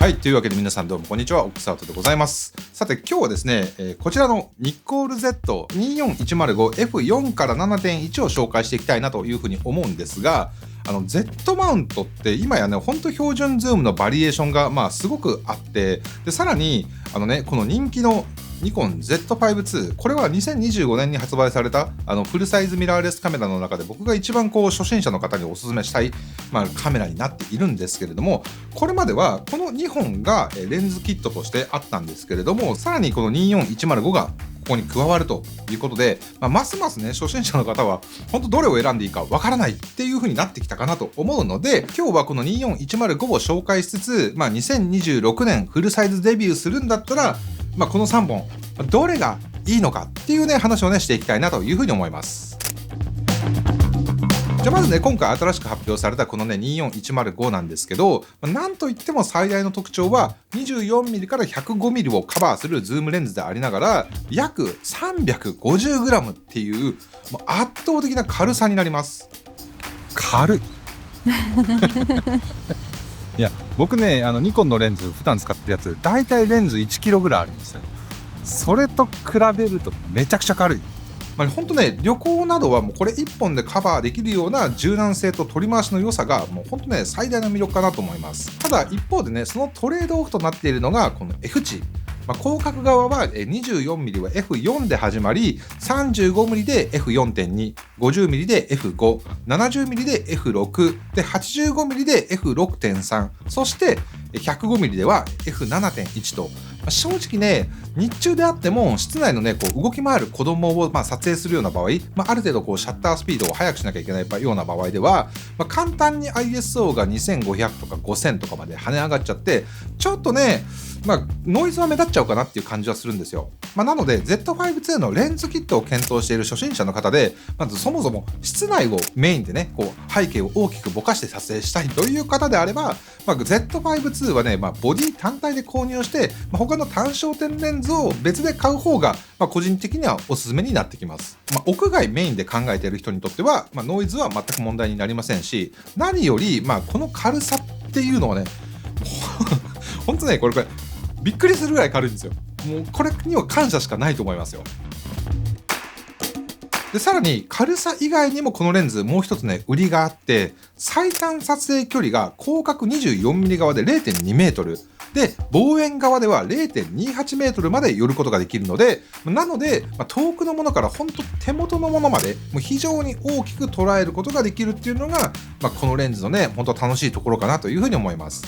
はい、というわけで皆さんどうもこんにちは、オックスアウトでございます。さて今日はですね、こちらのニッコール Z24105F4 から 7.1 を紹介していきたいなというふうに思うんですが、Z マウントって今やね、ほんと標準ズームのバリエーションがすごくあって、でさらにこの人気のニコン Z5-2、これは2025年に発売されたフルサイズミラーレスカメラの中で僕が一番初心者の方におすすめしたい、カメラになっているんですけれども、これまではこの2本がレンズキットとしてあったんですけれども、さらにこの24105がここに加わるということで、ますますね、初心者の方は本当どれを選んでいいかわからないっていう風になってきたかなと思うので、今日はこの24105を紹介しつつ、2026年フルサイズデビューするんだったら、この3本どれがいいのかっていうね、話をねしていきたいなという風に思います。じゃあまずね、今回新しく発表されたこのね 24105 なんですけど、なんといっても最大の特徴は 24mm から 105mm をカバーするズームレンズでありながら、約 350g っていう圧倒的な軽さになります。軽いいや、僕ね、ニコンのレンズ普段使ってるやつ、だいたいレンズ 1kg ぐらいあるんですよ。それと比べるとめちゃくちゃ軽い。本当ね、旅行などはもうこれ1本でカバーできるような柔軟性と取り回しの良さがもう本当ね、最大の魅力かなと思います。ただ一方でね、そのトレードオフとなっているのがこの F 値。広角側は 24mm は F4 で始まり、35mm で F4.2、50mm で F5、70mm で F6、で 85mm で F6.3、そして105mm では F7.1 と、正直ね、日中であっても室内のね、動き回る子供を撮影するような場合、ある程度シャッタースピードを速くしなきゃいけないような場合では、簡単に ISO が2500とか5000とかまで跳ね上がっちゃって、ちょっとね、ノイズは目立っちゃうかなっていう感じはするんですよ。なので Z5-2 のレンズキットを検討している初心者の方で、まずそもそも室内をメインでね、背景を大きくぼかして撮影したいという方であれば、Z5-2 はね、ボディ単体で購入して、他の単焦点レンズを別で買う方が、個人的にはおすすめになってきます。屋外メインで考えている人にとっては、ノイズは全く問題になりませんし、何より、この軽さっていうのはね、本当ね、これびっくりするぐらい軽いんですよ。もうこれには感謝しかないと思いますよ。でさらに軽さ以外にもこのレンズもう一つね、売りがあって、最短撮影距離が広角 24mm 側で 0.2m で、望遠側では 0.28m まで寄ることができるので、なので遠くのものから本当手元のものまでもう非常に大きく捉えることができるっていうのが、このレンズのね、本当楽しいところかなというふうに思います。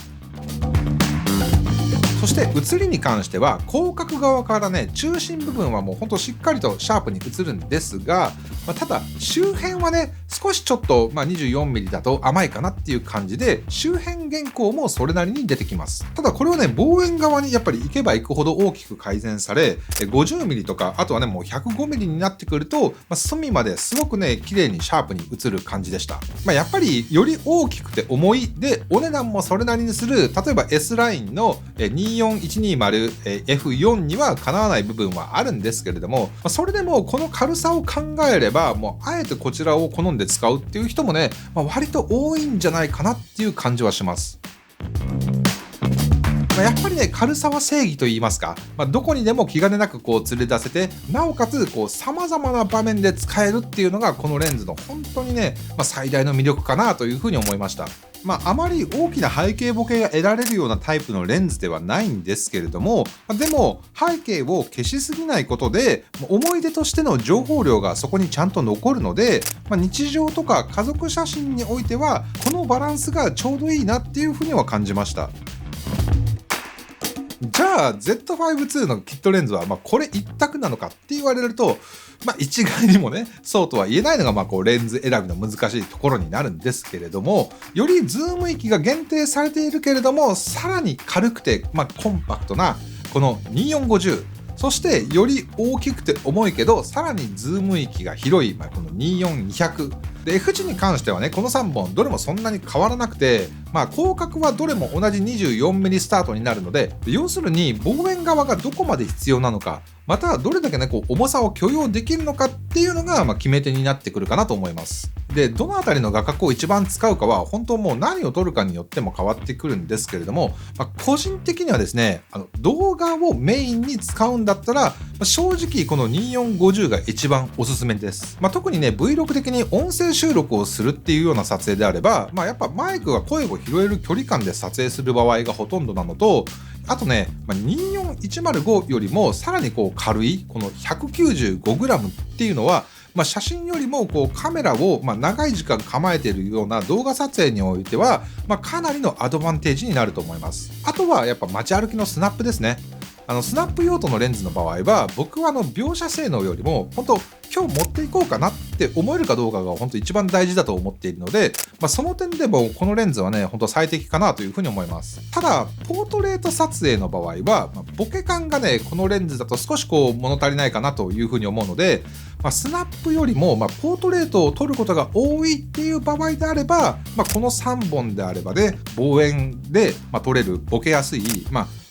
そして写りに関しては広角側からね、中心部分はもうほんとしっかりとシャープに写るんですが、ただ周辺はね、少しちょっと24mm だと甘いかなっていう感じで、周辺原稿もそれなりに出てきます。ただこれはね、望遠側にやっぱり行けば行くほど大きく改善され、50mm とかあとはね、もう 105mm になってくると、隅まですごくね、綺麗にシャープに写る感じでした。やっぱりより大きくて重いで、お値段もそれなりにする、例えば S ラインの24120F4 にはかなわない部分はあるんですけれども、それでもこの軽さを考えれば、もうあえてこちらを好んで使うっていう人もね、割と多いんじゃないかなっていう感じはします。やっぱりね、軽さは正義と言いますか、どこにでも気兼ねなく連れ出せて、なおかつ様々な場面で使えるっていうのがこのレンズの本当にね、最大の魅力かなというふうに思いました。あまり大きな背景ボケが得られるようなタイプのレンズではないんですけれども、でも背景を消しすぎないことで思い出としての情報量がそこにちゃんと残るので、日常とか家族写真においてはこのバランスがちょうどいいなっていうふうには感じました。じゃあ Z5-2 のキットレンズはこれ一択なのかって言われると、一概にもね、そうとは言えないのがレンズ選びの難しいところになるんですけれども、よりズーム域が限定されているけれども、さらに軽くてコンパクトなこの2450、そしてより大きくて重いけどさらにズーム域が広い、この24200で、F 値に関してはね、この3本どれもそんなに変わらなくて、広角はどれも同じ 24mm スタートになるので、要するに望遠側がどこまで必要なのか、またどれだけね、重さを許容できるのかっていうのが決め手になってくるかなと思います。で、どのあたりの画角を一番使うかは、本当もう何を撮るかによっても変わってくるんですけれども、個人的にはですね、動画をメインに使うんだったら、正直この2450が一番おすすめです。特にね、Vlog 的に音声収録をするっていうような撮影であれば、やっぱマイクが声を拾える距離感で撮影する場合がほとんどなのと、あとね、24105よりもさらに軽い、この 195g っていうのは、写真よりもカメラを長い時間構えているような動画撮影においては、かなりのアドバンテージになると思います。あとはやっぱ街歩きのスナップですね。スナップ用途のレンズの場合は、僕は描写性能よりも本当今日持っていこうかなって思えるかどうかが本当一番大事だと思っているので、その点でもこのレンズはね本当最適かなというふうに思います。ただポートレート撮影の場合は、ボケ感がねこのレンズだと少し物足りないかなというふうに思うので、スナップよりもポートレートを撮ることが多いっていう場合であれば、この3本であればね望遠で撮れるボケやすい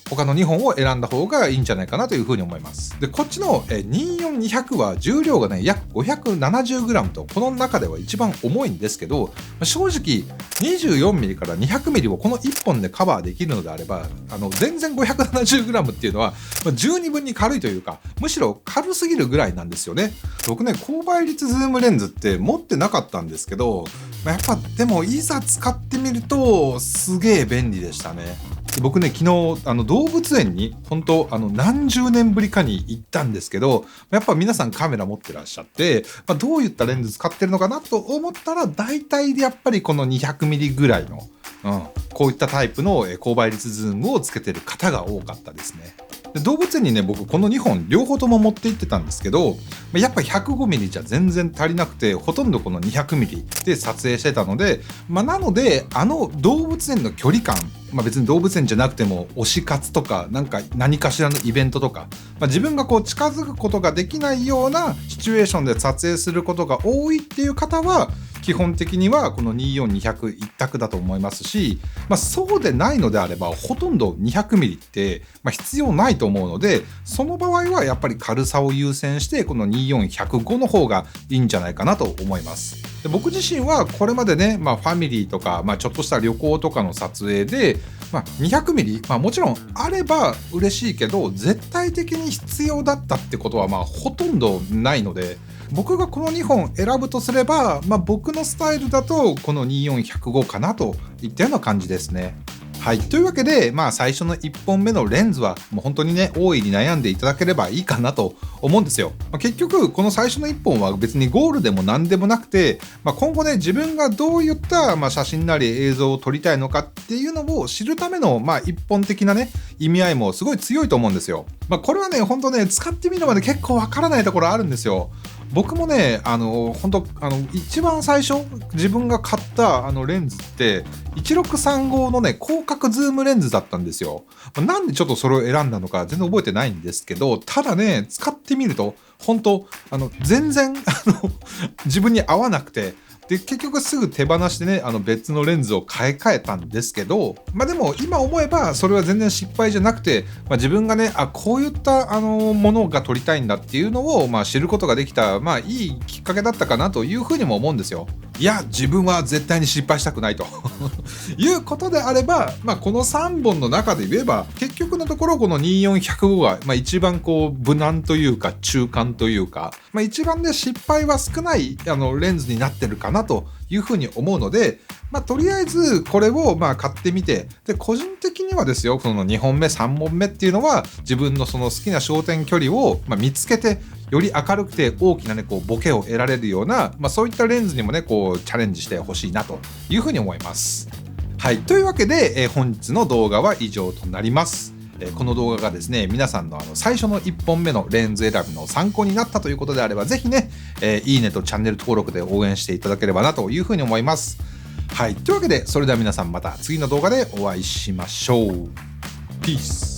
他の2本を選んだ方がいいんじゃないかなというふうに思います。で、こっちの24200は重量がね、約 570g と、この中では一番重いんですけど、正直 24mm から 200mm をこの1本でカバーできるのであれば、全然 570g っていうのは、十二分に軽いというか、むしろ軽すぎるぐらいなんですよね。僕ね、高倍率ズームレンズって持ってなかったんですけど、やっぱでもいざ使ってみると、すげえ便利でしたね。僕ね、昨日動物園に本当何十年ぶりかに行ったんですけど、やっぱ皆さんカメラ持ってらっしゃって、どういったレンズ使ってるのかなと思ったら、大体やっぱりこの 200mm ぐらいの、こういったタイプの高倍率ズームをつけてる方が多かったですね。で、動物園にね、僕この2本両方とも持って行ってたんですけど、やっぱ 105mm じゃ全然足りなくて、ほとんどこの 200mm で撮影してたので、なので動物園の距離感、別に動物園じゃなくても推し活とか何かしらのイベントとか、自分が近づくことができないようなシチュエーションで撮影することが多いっていう方は基本的にはこの24200一択だと思いますし、そうでないのであればほとんど 200mm って、必要ないと思うので、その場合はやっぱり軽さを優先してこの24105の方がいいんじゃないかなと思います。で、僕自身はこれまでね、ファミリーとか、ちょっとした旅行とかの撮影で、200mm、もちろんあれば嬉しいけど、絶対的に必要だったってことはほとんどないので、僕がこの2本選ぶとすれば、僕のスタイルだとこの24105かなといったような感じですね。はい。というわけで、最初の1本目のレンズは、もう本当にね、大いに悩んでいただければいいかなと思うんですよ。結局、この最初の1本は別にゴールでも何でもなくて、今後ね、自分がどういった写真なり映像を撮りたいのかっていうのを知るための、一本的なね、意味合いもすごい強いと思うんですよ。これはね、本当ね、使ってみるまで結構わからないところあるんですよ。僕もね、本当一番最初自分が買ったレンズって1635のね広角ズームレンズだったんですよ。なんでちょっとそれを選んだのか全然覚えてないんですけど、ただね使ってみると本当全然自分に合わなくて、で結局すぐ手放してね別のレンズを買い替えたんですけど、でも今思えばそれは全然失敗じゃなくて、自分がねこういったものが撮りたいんだっていうのを知ることができたいいきっかけだったかなというふうにも思うんですよ。いや自分は絶対に失敗したくないということであれば、この3本の中で言えば結局のところこの24105が、一番無難というか中間というか、一番ね失敗は少ないレンズになってるかなというふうに思うので、とりあえずこれを買ってみて、で個人的にはですよ、その2本目3本目っていうのは自分のその好きな焦点距離を見つけて、より明るくて大きなねボケを得られるような、そういったレンズにもねチャレンジしてほしいなというふうに思います。はい、というわけで、本日の動画は以上となります。この動画がですね皆さんの最初の1本目のレンズ選びの参考になったということであれば、ぜひね、いいねとチャンネル登録で応援していただければなというふうに思います。はい、というわけでそれでは皆さんまた次の動画でお会いしましょう。ピース。